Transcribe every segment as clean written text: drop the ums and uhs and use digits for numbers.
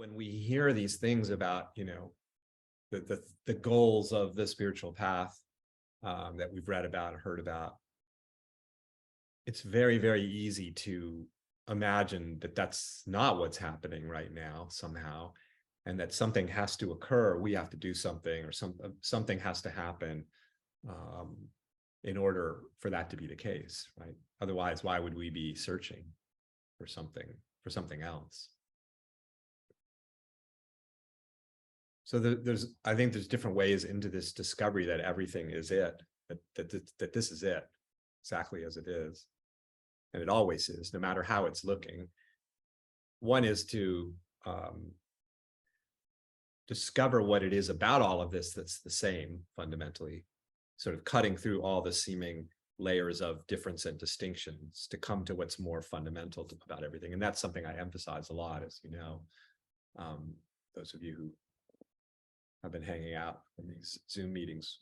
when we hear these things about, the goals of the spiritual path that we've read about and heard about, it's very, very easy to imagine that that's not what's happening right now somehow, and that something has to occur. We have to do something, or something has to happen um, in order for that to be the case, right? Otherwise, why would we be searching for something else? So I think there's different ways into this discovery that everything is it, that this is it, exactly as it is. And it always is, no matter how it's looking. One is to discover what it is about all of this that's the same fundamentally, sort of cutting through all the seeming layers of difference and distinctions to come to what's more fundamental about everything. And that's something I emphasize a lot, as you know, those of you who have been hanging out in these Zoom meetings.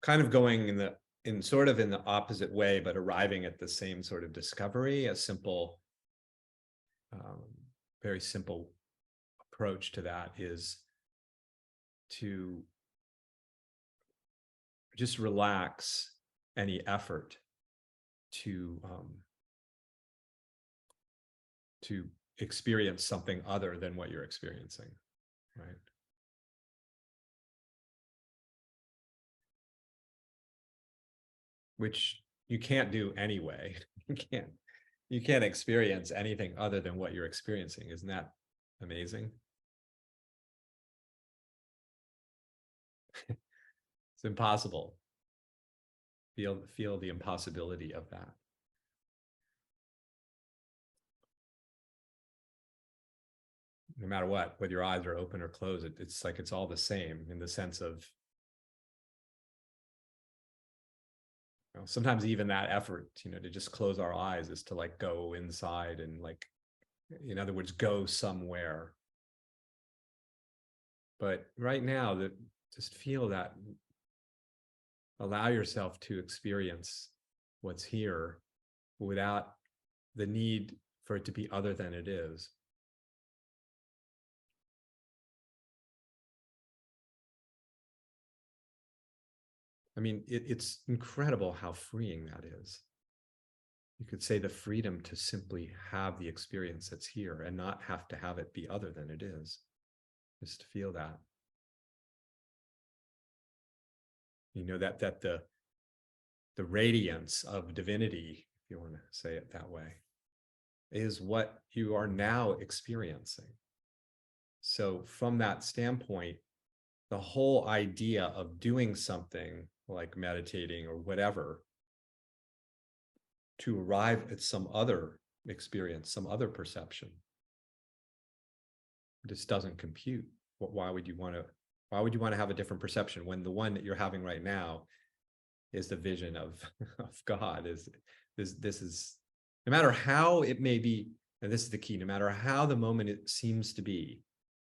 Kind of going in the opposite way, but arriving at the same sort of discovery. A simple, very simple approach to that is to just relax any effort to experience something other than what you're experiencing, right? Which you can't do anyway. You can't experience anything other than what you're experiencing. Isn't that amazing? It's impossible. Feel the impossibility of that. No matter what, whether your eyes are open or closed, it's like it's all the same, in the sense of, sometimes even that effort, to just close our eyes is to like go inside and, like, in other words, go somewhere. But right now, that just feel that, allow yourself to experience what's here without the need for it to be other than it is. I mean, it's incredible how freeing that is. You could say the freedom to simply have the experience that's here and not have to have it be other than it is. Just to feel that. That the radiance of divinity, if you want to say it that way, is what you are now experiencing. So from that standpoint, the whole idea of doing something like meditating or whatever to arrive at some other experience, some other perception, this doesn't compute. Why would you want to have a different perception when the one that you're having right now is the vision of God? This is, no matter how it may be, and this is the key, no matter how the moment it seems to be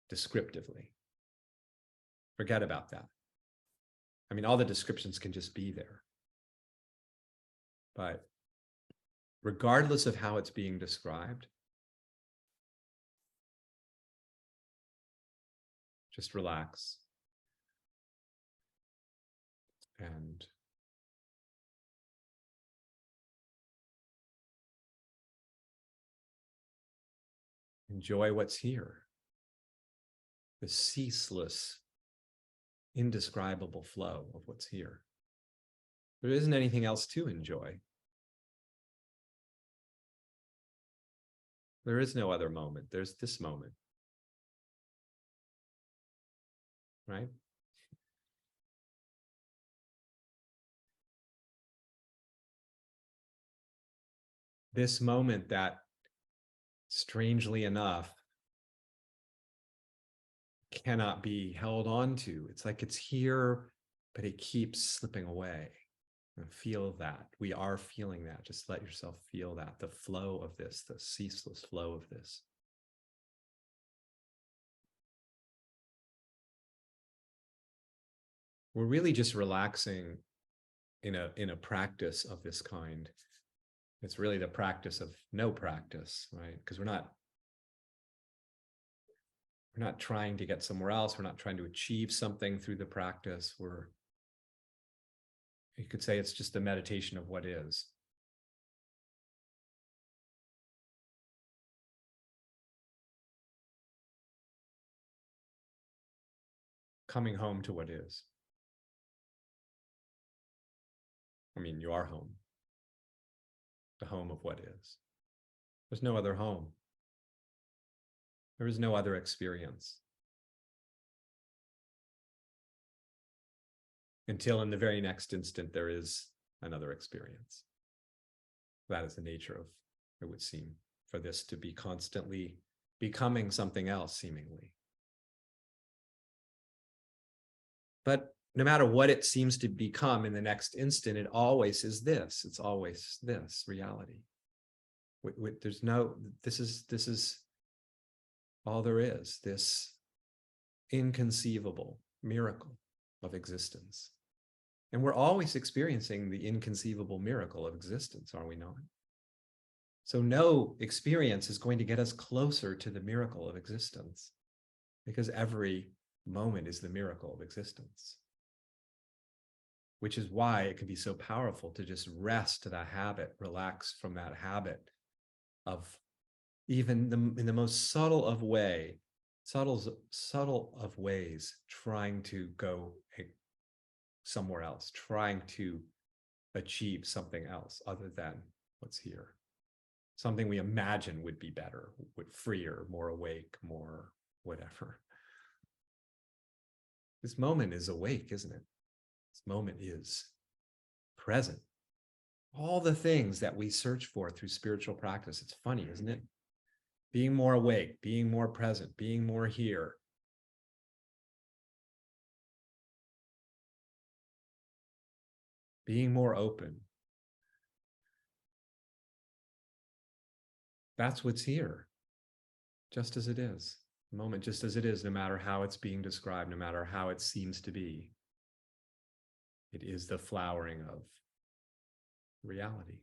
descriptively, forget about that. I mean, all the descriptions can just be there. But regardless of how it's being described, just relax and enjoy what's here. The ceaseless, indescribable flow of what's here. There isn't anything else to enjoy. There is no other moment. There's this moment. Right? This moment that, strangely enough, cannot be held on to. It's like it's here, but it keeps slipping away. And feel that. We are feeling that. Just let yourself feel that. The flow of this, the ceaseless flow of this. We're really just relaxing in a practice of this kind It's really the practice of no practice, right? Because we're not trying to get somewhere else. We're not trying to achieve something through the practice. You could say it's just a meditation of what is. Coming home to what is. I mean, you are home. The home of what is. There's no other home. There is no other experience. Until in the very next instant, there is another experience. That is the nature of, it would seem, for this to be constantly becoming something else, seemingly. But no matter what it seems to become in the next instant, it always is this. It's always this reality. There's no, this is all there is, this inconceivable miracle of existence. And we're always experiencing the inconceivable miracle of existence, are we not? So no experience is going to get us closer to the miracle of existence, because every moment is the miracle of existence. Which is why it can be so powerful to just rest to that habit, relax from that habit of even in the most subtle of ways, trying to go somewhere else, trying to achieve something else other than what's here. Something we imagine would be better, would freer, more awake, more whatever. This moment is awake, isn't it? This moment is present. All the things that we search for through spiritual practice. It's funny, isn't it? Being more awake, being more present, being more here. Being more open. That's what's here, just as it is. The moment just as it is, no matter how it's being described, no matter how it seems to be. It is the flowering of reality.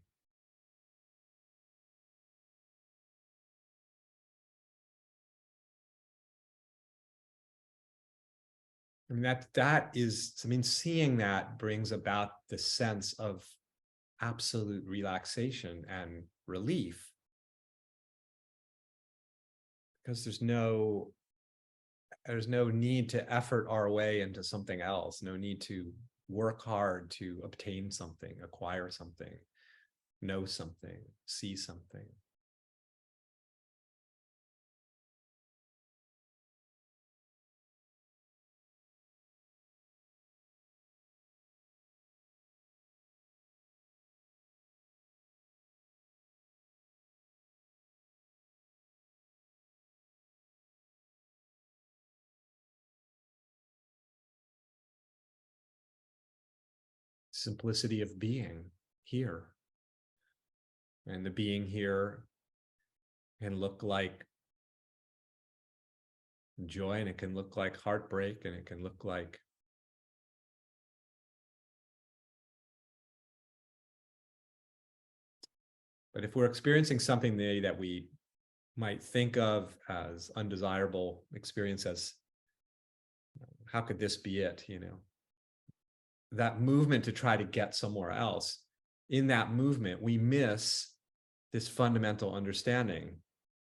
I mean, that is, I mean, seeing that brings about the sense of absolute relaxation and relief, because there's no need to effort our way into something else, no need to work hard to obtain something, acquire something, know something, see something. Simplicity of being here. And the being here can look like joy, and it can look like heartbreak, and it can look like but if we're experiencing something that we might think of as undesirable experience, as how could this be it, that movement to try to get somewhere else, in that movement we miss this fundamental understanding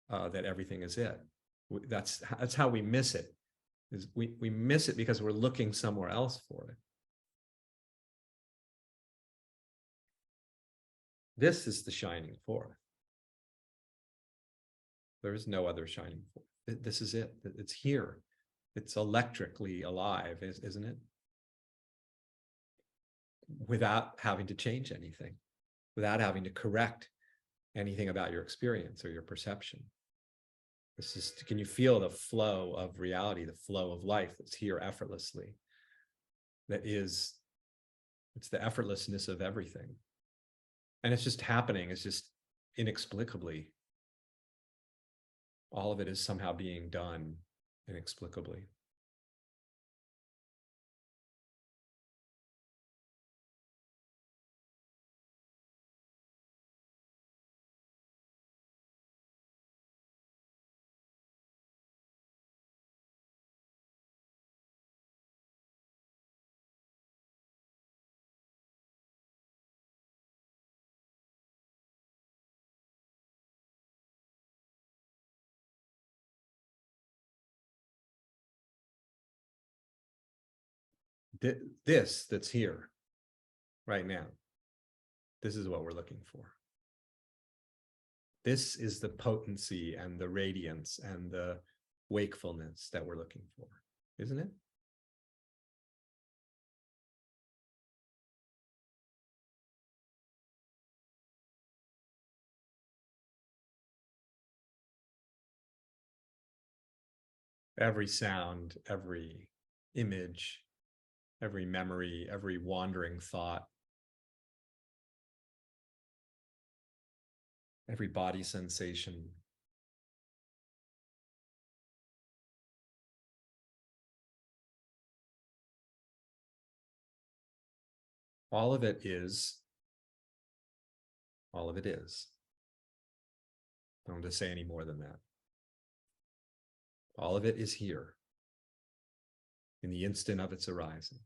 that everything is it. That's how we miss it, is we miss it because we're looking somewhere else for it. This is the shining forth. There is no other shining forth. This is it. It's here. It's electrically alive, isn't it? Without having to change anything, without having to correct anything about your experience or your perception. This is, can you feel the flow of reality, the flow of life that's here effortlessly? It's the effortlessness of everything. And it's just happening. It's just inexplicably. All of it is somehow being done inexplicably. this that's here right now, this is what we're looking for. This is the potency and the radiance and the wakefulness that we're looking for, isn't it? Every sound, every image, every memory, every wandering thought, every body sensation, all of it is, all of it is. I don't want to say any more than that. All of it is here in the instant of its arising.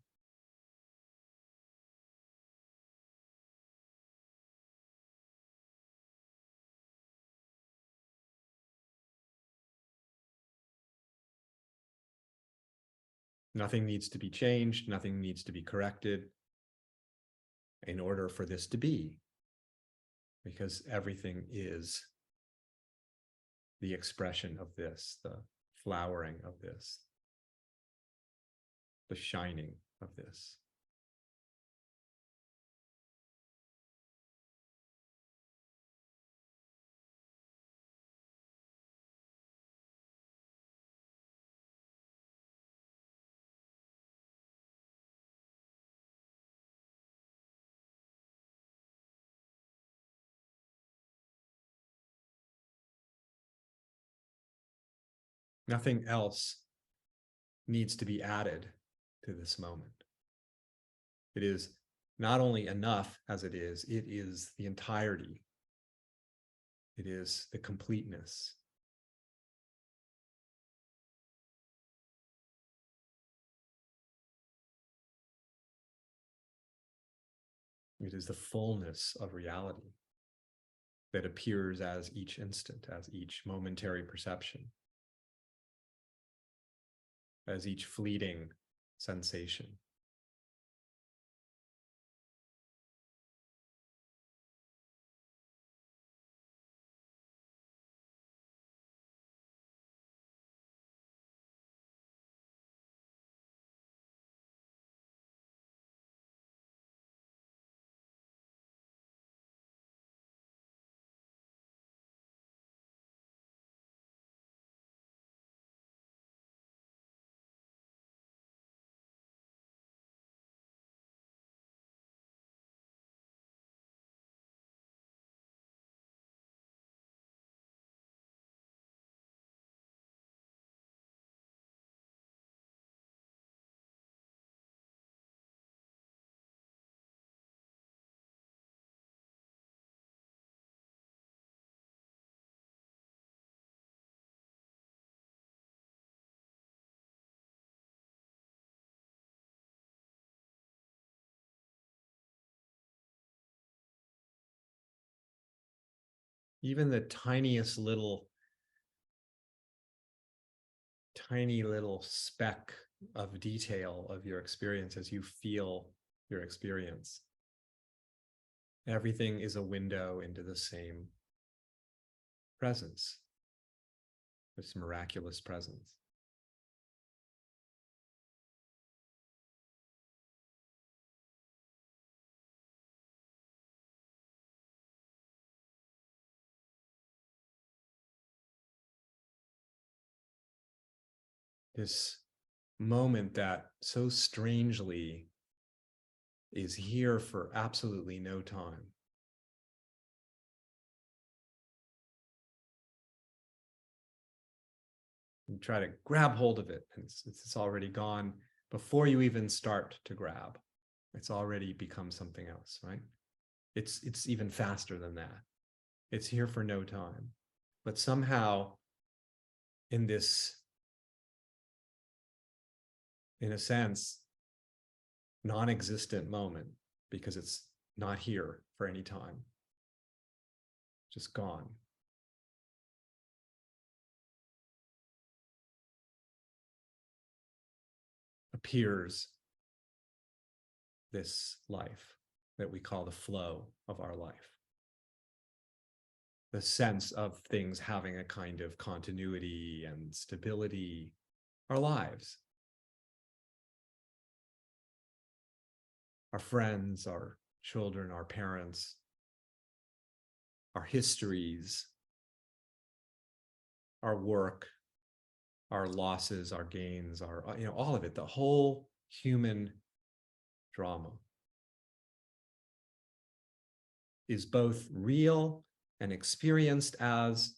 Nothing needs to be changed. Nothing needs to be corrected in order for this to be, because everything is the expression of this, the flowering of this, the shining of this. Nothing else needs to be added to this moment. It is not only enough as it is the entirety. It is the completeness. It is the fullness of reality that appears as each instant, as each momentary perception, as each fleeting sensation. Even the tiny little speck of detail of your experience as you feel your experience. Everything is a window into the same presence, this miraculous presence. This moment that so strangely is here for absolutely no time. You try to grab hold of it, and it's already gone before you even start to grab. It's already become something else, right? It's even faster than that. It's here for no time. But somehow in this, in a sense, non-existent moment, because it's not here for any time, just gone. Appears this life that we call the flow of our life. The sense of things having a kind of continuity and stability, our lives, our friends, our children, our parents, our histories, our work, our losses, our gains, our, all of it, the whole human drama is both real and experienced as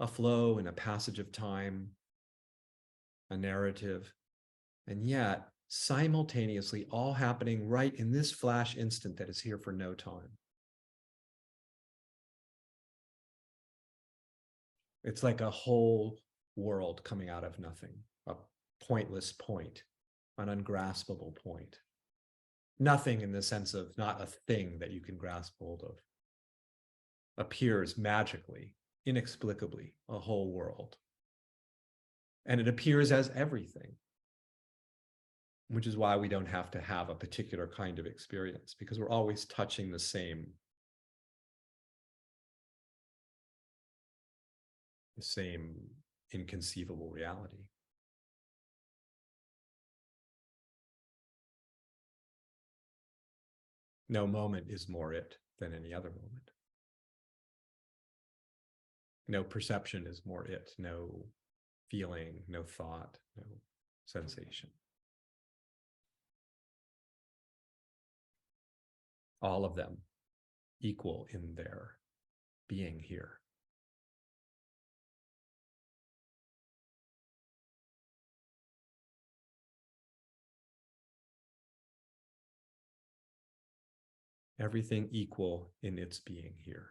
a flow and a passage of time, a narrative, and yet simultaneously all happening right in this flash instant that is here for no time. It's like a whole world coming out of nothing, a pointless point, an ungraspable point. Nothing in the sense of not a thing that you can grasp hold of. Appears magically, inexplicably, a whole world. And it appears as everything, which is why we don't have to have a particular kind of experience, because we're always touching the same inconceivable reality. No moment is more it than any other moment. No perception is more it, no feeling, no thought, no sensation. All of them equal in their being here. Everything equal in its being here.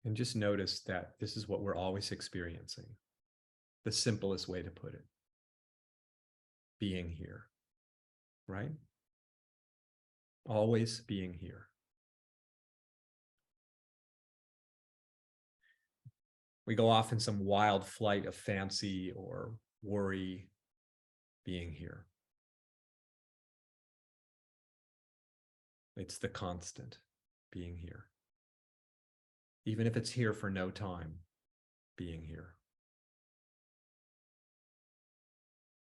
And just notice that this is what we're always experiencing. The simplest way to put it. Being here, right? Always being here. We go off in some wild flight of fancy or worry, being here. It's the constant, being here. Even if it's here for no time, being here.